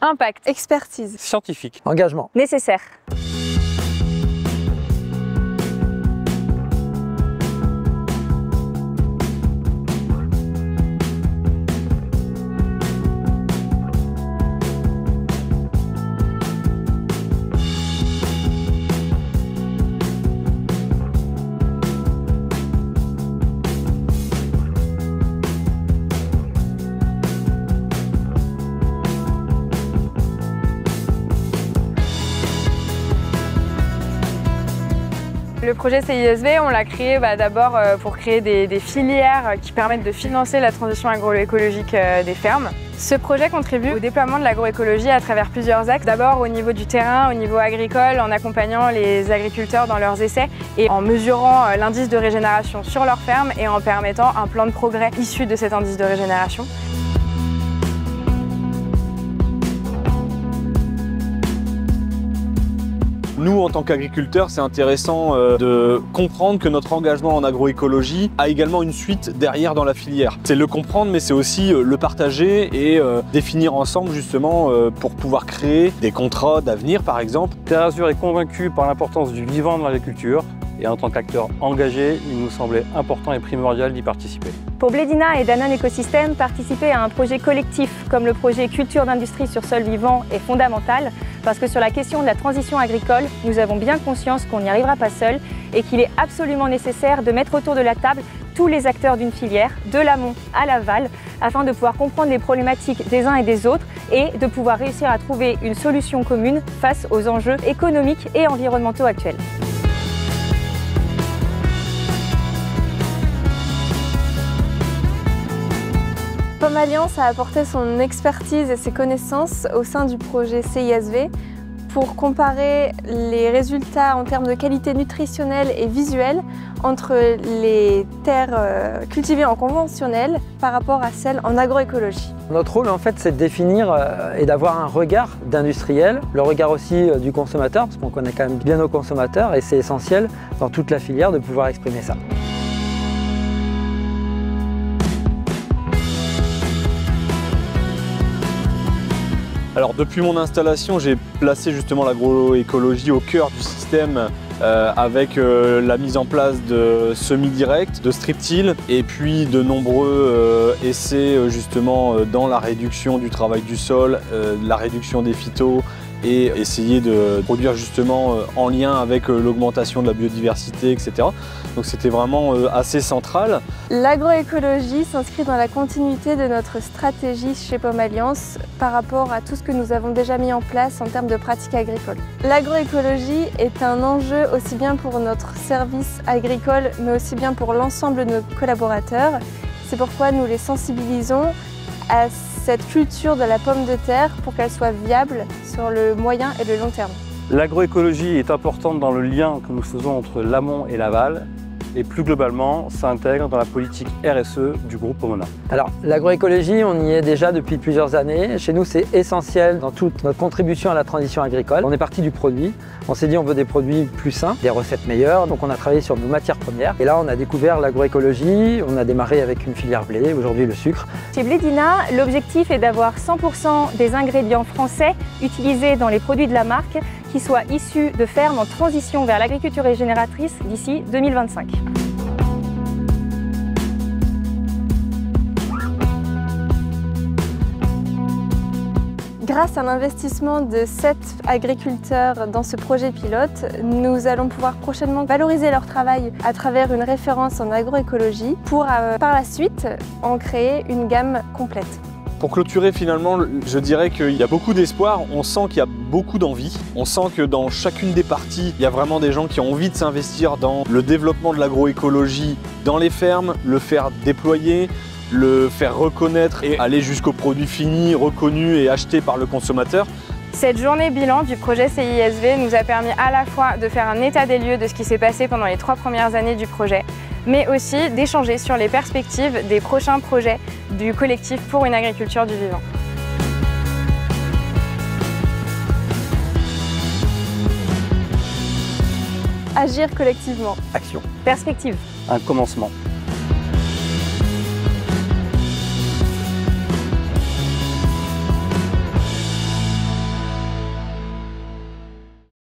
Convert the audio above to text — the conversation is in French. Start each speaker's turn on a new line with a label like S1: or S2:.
S1: Impact.
S2: Expertise.
S3: Scientifique.
S4: Engagement.
S1: Nécessaire. Le projet CISV, on l'a créé d'abord pour créer des filières qui permettent de financer la transition agroécologique des fermes. Ce projet contribue au déploiement de l'agroécologie à travers plusieurs axes. D'abord au niveau du terrain, au niveau agricole, en accompagnant les agriculteurs dans leurs essais et en mesurant l'indice de régénération sur leur ferme et en permettant un plan de progrès issu de cet indice de régénération.
S5: Nous, en tant qu'agriculteurs, c'est intéressant de comprendre que notre engagement en agroécologie a également une suite derrière dans la filière. C'est le comprendre, mais c'est aussi le partager et définir ensemble justement pour pouvoir créer des contrats d'avenir, par exemple.
S3: Terre Azur est convaincu par l'importance du vivant dans l'agriculture et en tant qu'acteur engagé, il nous semblait important et primordial d'y participer.
S1: Pour Blédina et Danone Écosystème, participer à un projet collectif comme le projet Culture d'industrie sur sol vivant est fondamental parce que sur la question de la transition agricole, nous avons bien conscience qu'on n'y arrivera pas seul et qu'il est absolument nécessaire de mettre autour de la table tous les acteurs d'une filière, de l'amont à l'aval, afin de pouvoir comprendre les problématiques des uns et des autres et de pouvoir réussir à trouver une solution commune face aux enjeux économiques et environnementaux actuels.
S2: Pomme Alliance a apporté son expertise et ses connaissances au sein du projet CISV pour comparer les résultats en termes de qualité nutritionnelle et visuelle entre les terres cultivées en conventionnel par rapport à celles en agroécologie.
S4: Notre rôle, en fait, c'est de définir et d'avoir un regard d'industriel, le regard aussi du consommateur, parce qu'on connaît quand même bien nos consommateurs et c'est essentiel dans toute la filière de pouvoir exprimer ça.
S5: Alors depuis mon installation, j'ai placé justement l'agroécologie au cœur du système avec la mise en place de semis-directs, de strip-till et puis de nombreux essais justement dans la réduction du travail du sol, la réduction des phytos et essayer de produire justement en lien avec l'augmentation de la biodiversité, etc. Donc c'était vraiment assez central.
S2: L'agroécologie s'inscrit dans la continuité de notre stratégie chez Pomme Alliance par rapport à tout ce que nous avons déjà mis en place en termes de pratiques agricoles. L'agroécologie est un enjeu aussi bien pour notre service agricole mais aussi bien pour l'ensemble de nos collaborateurs. C'est pourquoi nous les sensibilisons à cette culture de la pomme de terre pour qu'elle soit viable sur le moyen et le long terme.
S3: L'agroécologie est importante dans le lien que nous faisons entre l'amont et l'aval et plus globalement s'intègre dans la politique RSE du groupe Pomona.
S4: Alors l'agroécologie, on y est déjà depuis plusieurs années. Chez nous, c'est essentiel dans toute notre contribution à la transition agricole. On est parti du produit. On s'est dit on veut des produits plus sains, des recettes meilleures. Donc on a travaillé sur nos matières premières. Et là, on a découvert l'agroécologie. On a démarré avec une filière blé, aujourd'hui le sucre.
S1: Chez Blédina, l'objectif est d'avoir 100% des ingrédients français utilisés dans les produits de la marque qui soient issus de fermes en transition vers l'agriculture régénératrice d'ici 2025.
S2: Grâce à l'investissement de 7 agriculteurs dans ce projet pilote, nous allons pouvoir prochainement valoriser leur travail à travers une référence en agroécologie pour par la suite en créer une gamme complète.
S5: Pour clôturer finalement, je dirais qu'il y a beaucoup d'espoir, on sent qu'il y a beaucoup d'envie, on sent que dans chacune des parties, il y a vraiment des gens qui ont envie de s'investir dans le développement de l'agroécologie dans les fermes, le faire déployer, le faire reconnaître et aller jusqu'au produit fini, reconnu et acheté par le consommateur.
S1: Cette journée bilan du projet CISV nous a permis à la fois de faire un état des lieux de ce qui s'est passé pendant les 3 premières années du projet, mais aussi d'échanger sur les perspectives des prochains projets du collectif pour une agriculture du vivant.
S2: Agir collectivement.
S4: Action.
S1: Perspective.
S3: Un commencement.